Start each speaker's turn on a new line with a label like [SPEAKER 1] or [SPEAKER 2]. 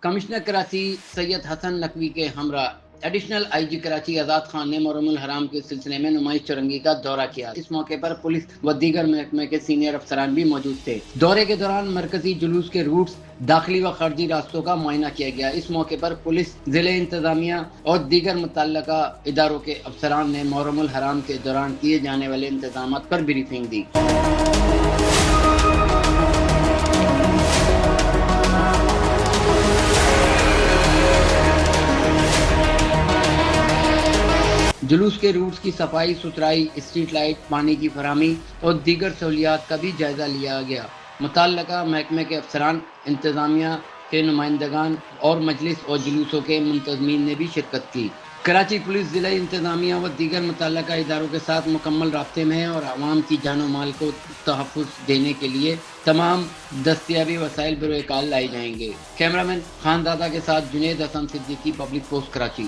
[SPEAKER 1] Commissioner Karachi سید حسن نقوی کے ہمراہ additional I جی کراچی آزاد خان نے محرم الحرام کے سلسلے میں نمائش چرنگی کا دورہ کیا۔ اس موقع پر پولیس و دیگر محکمے کے سینئر افسران بھی موجود تھے۔ دورے کے دوران مرکزی جلوس کے روٹس، داخلی و خارجی راستوں کا معائنہ کیا گیا۔ اس موقع پر پولیس، ضلع انتظامیہ اور دیگر متعلقہ اداروں کے افسران نے محرم الحرام کے دوران کیے جانے والے انتظامات پر بریفنگ دی۔ جلوس کے روٹس کی صفائی ستھرائی، اسٹریٹ لائٹ، پانی کی فراہمی اور دیگر سہولیات کا بھی جائزہ لیا گیا۔ متعلقہ محکمے کے افسران، انتظامیہ کے نمائندگان اور مجلس اور جلوسوں کے منتظمین نے بھی شرکت کی۔ کراچی پولیس ضلع انتظامیہ و دیگر متعلقہ اداروں کے ساتھ مکمل رابطے میں ہے اور عوام کی جان و مال کو تحفظ دینے کے لیے تمام دستیابی وسائل بروئے کار لائے جائیں گے۔ کیمرامین خان زادہ کے ساتھ جنید حسن صدیقی، پبلک پوسٹ، کراچی۔